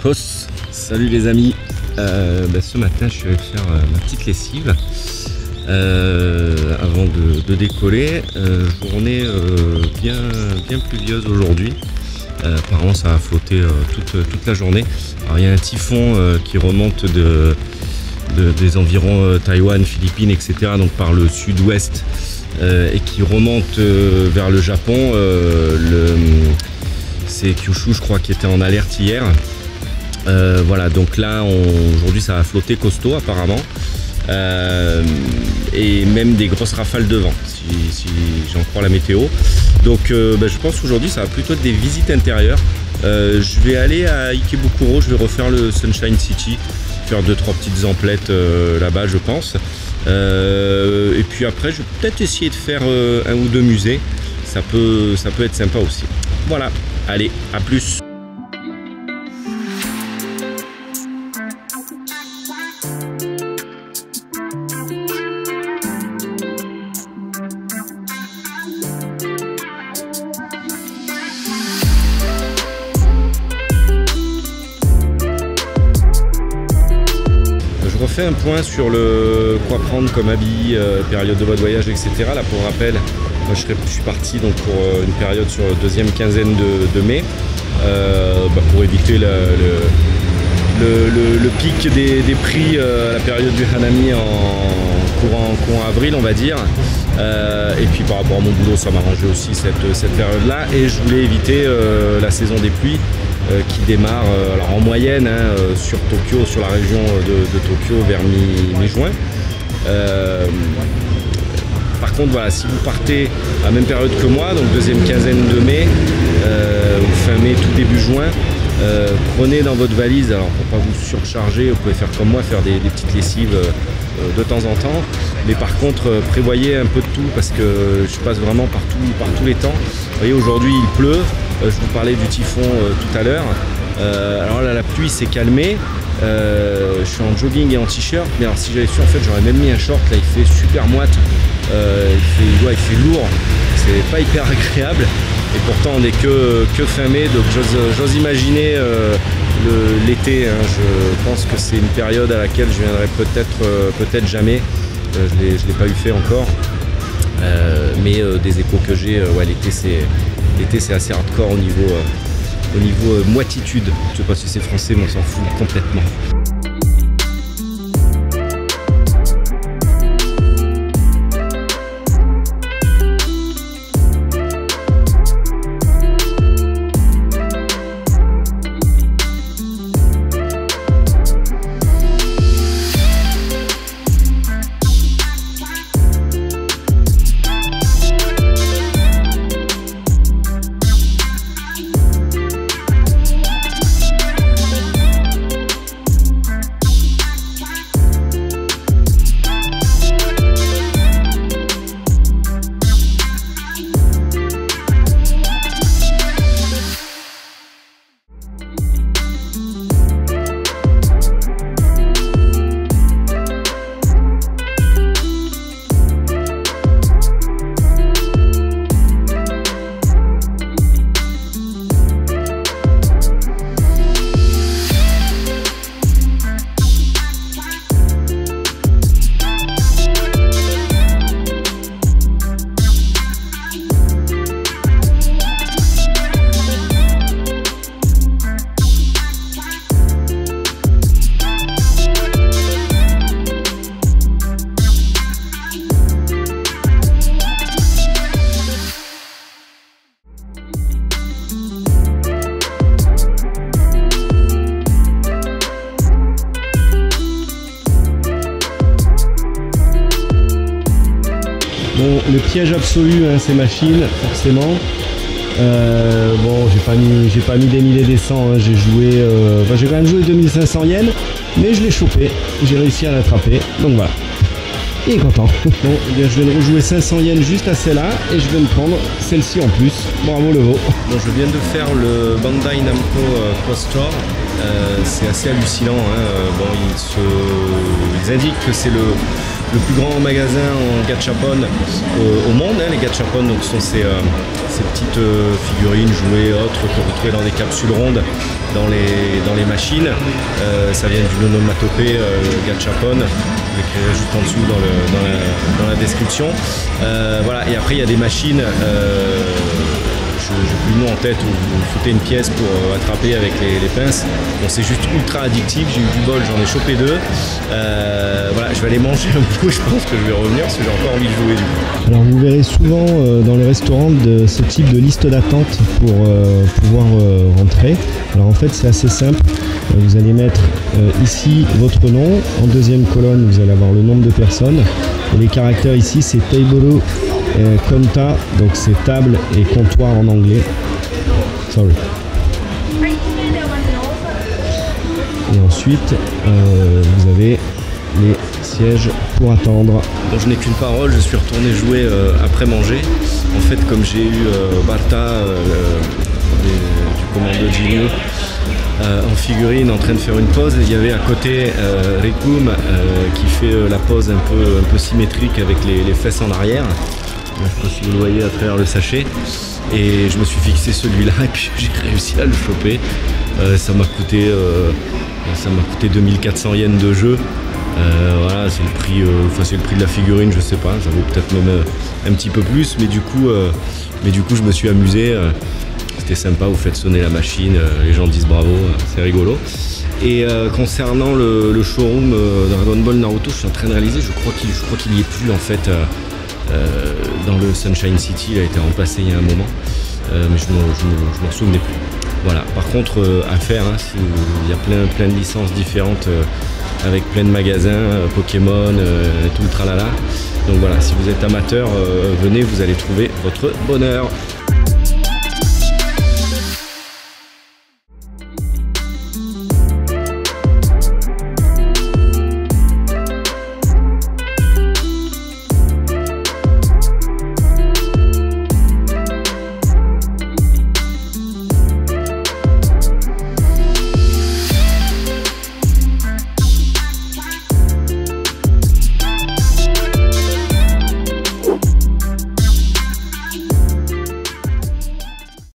Tacos. Salut les amis. Ce matin je suis allé faire ma petite lessive avant de décoller. Journée bien pluvieuse aujourd'hui. Apparemment ça va flotter toute la journée. Alors il y a un typhon qui remonte des environs Taïwan, Philippines, etc. Donc par le sud-ouest et qui remonte vers le Japon. C'est Kyushu, je crois, qui était en alerte hier. Voilà, donc là aujourd'hui ça va flotter costaud apparemment. Et même des grosses rafales de vent si j'en crois la météo. Donc je pense qu'aujourd'hui ça va plutôt être des visites intérieures. Je vais aller à Ikebukuro, je vais refaire le Sunshine City, faire 2-3 petites emplettes là-bas je pense. Et puis après je vais peut-être essayer de faire un ou deux musées, ça peut être sympa aussi. Voilà, allez, à plus. Je refais un point sur le quoi prendre comme habit, période de votre voyage, etc. Là pour rappel, moi je suis parti donc pour une période sur la deuxième quinzaine de mai pour éviter le pic des prix à la période du Hanami en courant avril on va dire. Et puis par rapport à mon boulot ça m'arrangeait aussi cette période là et je voulais éviter la saison des pluies qui démarre alors en moyenne sur Tokyo, sur la région de Tokyo vers mi-juin. Par contre voilà, si vous partez à la même période que moi, donc deuxième quinzaine de mai ou fin mai, tout début juin, prenez dans votre valise, alors pour pas vous surcharger, vous pouvez faire comme moi, faire des petites lessives de temps en temps, mais par contre prévoyez un peu de tout parce que je passe vraiment par tous les temps. Vous voyez, aujourd'hui il pleut, je vous parlais du typhon tout à l'heure. Alors là la pluie s'est calmée, je suis en jogging et en t-shirt, mais alors si j'avais su en fait j'aurais même mis un short. Là il fait super moite, il fait lourd, c'est pas hyper agréable et pourtant on n'est que fin mai, donc j'ose imaginer l'été. Je pense que c'est une période à laquelle je viendrai peut-être jamais. Je l'ai pas eu fait encore, mais des échos que j'ai, l'été c'est assez hardcore au niveau moititude. Je sais pas si c'est français, mais on s'en fout complètement. Bon, le piège absolu, ces machines, forcément. Bon, j'ai pas mis des milliers des cents, j'ai joué, j'ai quand même joué 2500 yens, mais je l'ai chopé, j'ai réussi à l'attraper, donc voilà. Il est content. Bon, eh bien, je vais rejouer 500 yens juste à celle-là et je vais me prendre celle-ci en plus. Bravo le veau. Bon, je viens de faire le Bandai Namco Cross Store. C'est assez hallucinant. Bon, ils indiquent que c'est le plus grand magasin en gachapon au monde. Les gachapon, donc, sont ces petites figurines, jouets, autres que vous trouvez dans des capsules rondes dans les machines. Ça vient d'une onomatopée Gachapon. Je l'écrirai juste en dessous dans la description. Voilà. Et après il y a des machines, je n'ai plus le nom en tête, où vous foutez une pièce pour attraper avec les pinces. Bon, c'est juste ultra addictif, j'ai eu du bol, j'en ai chopé 2. Voilà, je vais aller manger un coup, je pense que je vais revenir parce que j'ai encore envie de jouer du coup. Alors vous verrez souvent dans les restaurants ce type de liste d'attente pour pouvoir rentrer. Alors en fait c'est assez simple, vous allez mettre ici votre nom, en deuxième colonne vous allez avoir le nombre de personnes, et les caractères ici c'est Teiboru Konta, donc c'est table et comptoir en anglais. Sorry. Et ensuite vous avez les sièges pour attendre. Bon, je n'ai qu'une parole, je suis retourné jouer après manger. En fait, comme j'ai eu Barta du commando Jinyu en figurine en train de faire une pause, il y avait à côté Rikum qui fait la pose un peu symétrique avec les fesses en arrière. Je ne sais pas si vous le voyez à travers le sachet. Et je me suis fixé celui-là et puis j'ai réussi à le choper. Ça m'a coûté 2400 yens de jeu. Voilà, c'est le prix de la figurine, je sais pas, ça vaut peut-être même un petit peu plus, mais du coup je me suis amusé. C'était sympa, vous faites sonner la machine, les gens disent bravo, c'est rigolo. Et concernant le showroom Dragon Ball Naruto, je suis en train de réaliser, je crois qu'il n'y est plus en fait. Dans le Sunshine City, il a été remplacé il y a un moment, mais je m'en souvenais plus. Voilà. Par contre, à faire, hein, il y a plein de licences différentes avec plein de magasins, Pokémon, tout le tralala. Donc voilà, si vous êtes amateur, venez, vous allez trouver votre bonheur.